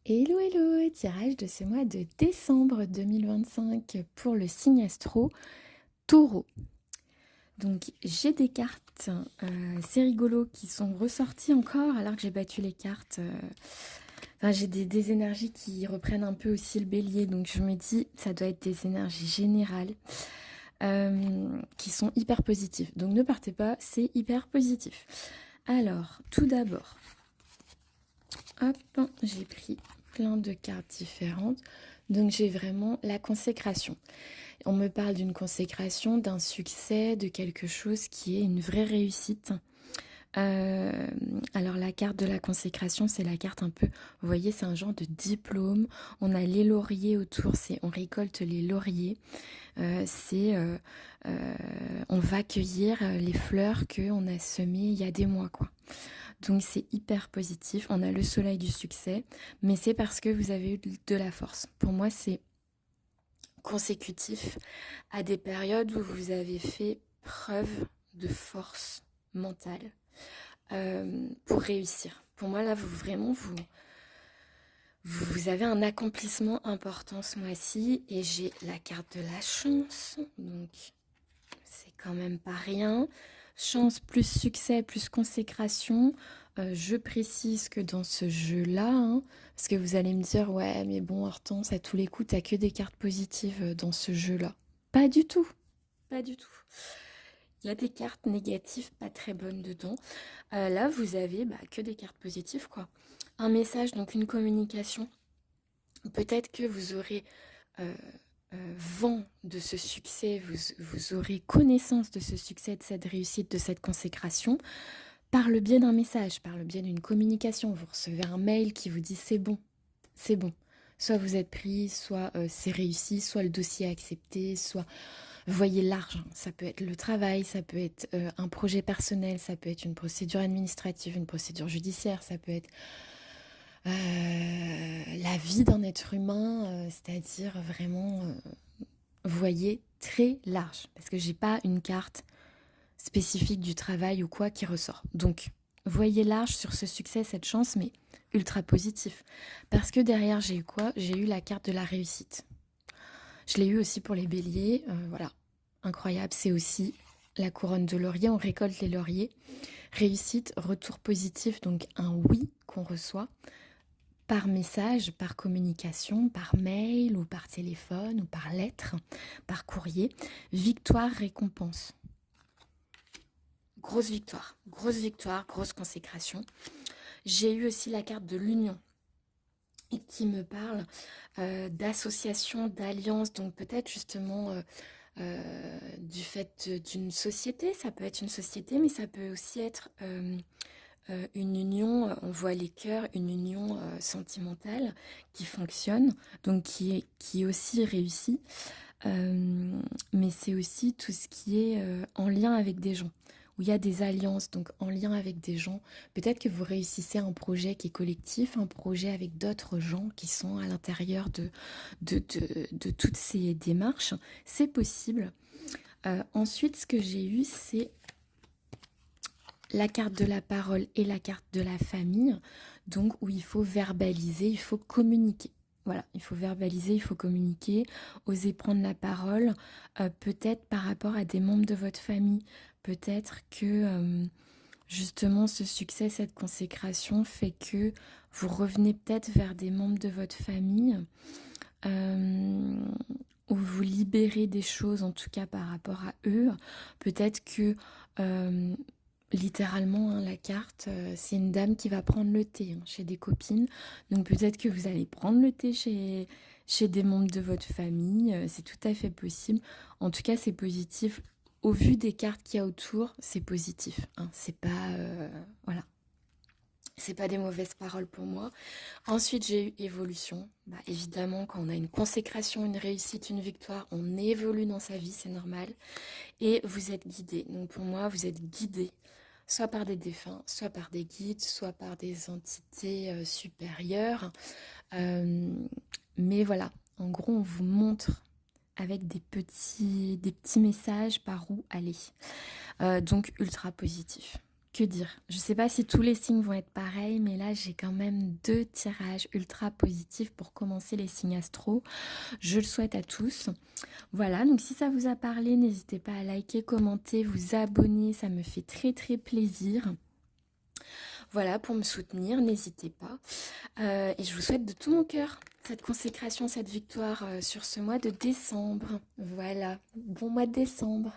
Hello hello, tirage de ce mois de décembre 2025 pour le signe astro Taureau. Donc j'ai des cartes, c'est rigolo, qui sont ressorties encore alors que j'ai battu les cartes. Enfin, j'ai des énergies qui reprennent un peu aussi le bélier, donc je me dis ça doit être des énergies générales qui sont hyper positives. Donc ne partez pas, c'est hyper positif. Alors, tout d'abord, hop, j'ai pris plein de cartes différentes. Donc j'ai vraiment la consécration. On me parle d'une consécration, d'un succès, de quelque chose qui est une vraie réussite. Alors la carte de la consécration, c'est la carte un peu, vous voyez, c'est un genre de diplôme. On a les lauriers autour, on récolte les lauriers. On va cueillir les fleurs qu'on a semées il y a des mois, quoi. Donc c'est hyper positif. On a le soleil du succès, mais c'est parce que vous avez eu de la force. Pour moi, c'est consécutif à des périodes où vous avez fait preuve de force mentale pour réussir. Pour moi, là, vous avez un accomplissement important ce mois-ci et j'ai la carte de la chance, donc c'est quand même pas rien. Chance plus succès plus consécration. Je précise que dans ce jeu-là, hein, parce que vous allez me dire, ouais, mais bon, Hortense, à tous les coups, t'as que des cartes positives dans ce jeu-là. Pas du tout, pas du tout. Il y a des cartes négatives pas très bonnes dedans. Là, vous avez que des cartes positives, quoi. Un message, donc une communication. Peut-être que vous aurez vent de ce succès, vous aurez connaissance de ce succès, de cette réussite, de cette consécration, par le biais d'un message, par le biais d'une communication. Vous recevez un mail qui vous dit c'est bon, c'est bon. Soit vous êtes pris, soit c'est réussi, soit le dossier est accepté, soit voyez l'argent. Ça peut être le travail, ça peut être un projet personnel, ça peut être une procédure administrative, une procédure judiciaire, ça peut être la vie d'un être humain, c'est-à-dire vraiment, vous voyez, très large. Parce que j'ai pas une carte spécifique du travail ou quoi qui ressort. Donc, voyez large sur ce succès, cette chance, mais ultra positif. Parce que derrière, j'ai eu quoi? J'ai eu la carte de la réussite. Je l'ai eu aussi pour les béliers, voilà. Incroyable, c'est aussi la couronne de laurier, on récolte les lauriers. Réussite, retour positif, donc un oui qu'on reçoit par message, par communication, par mail ou par téléphone ou par lettre, par courrier. Victoire, récompense. Grosse victoire, grosse consécration. J'ai eu aussi la carte de l'union et qui me parle d'association, d'alliance, donc peut-être justement du fait d'une société. Ça peut être une société, mais ça peut aussi être une union, on voit les cœurs, une union sentimentale qui fonctionne, donc qui est aussi réussie. Mais c'est aussi tout ce qui est en lien avec des gens, où il y a des alliances, donc en lien avec des gens. Peut-être que vous réussissez un projet qui est collectif, un projet avec d'autres gens qui sont à l'intérieur de toutes ces démarches. C'est possible. Ensuite, ce que j'ai eu, c'est la carte de la parole et la carte de la famille, donc où il faut verbaliser, il faut communiquer. Voilà, il faut verbaliser, il faut communiquer, oser prendre la parole, peut-être par rapport à des membres de votre famille. Peut-être que justement ce succès, cette consécration fait que vous revenez peut-être vers des membres de votre famille où vous libérez des choses, en tout cas par rapport à eux. Peut-être que littéralement, hein, la carte, c'est une dame qui va prendre le thé chez des copines. Donc peut-être que vous allez prendre le thé chez des membres de votre famille. C'est tout à fait possible. En tout cas, c'est positif. Au vu des cartes qu'il y a autour, c'est positif. Hein. C'est pas... voilà. C'est pas des mauvaises paroles pour moi. Ensuite, j'ai eu évolution. Évidemment, quand on a une consécration, une réussite, une victoire, on évolue dans sa vie, c'est normal. Et vous êtes guidé. Donc pour moi, vous êtes guidé soit par des défunts, soit par des guides, soit par des entités supérieures. Euh, mais voilà, en gros, on vous montre avec des petits messages par où aller. Donc ultra positif. que dire? Je sais pas si tous les signes vont être pareils, mais là j'ai quand même deux tirages ultra positifs pour commencer les signes astro. Je le souhaite à tous. Voilà, donc si ça vous a parlé, n'hésitez pas à liker, commenter, vous abonner, ça me fait très très plaisir. Voilà, pour me soutenir, n'hésitez pas. Et je vous souhaite de tout mon cœur cette consécration, cette victoire sur ce mois de décembre. Voilà, bon mois de décembre.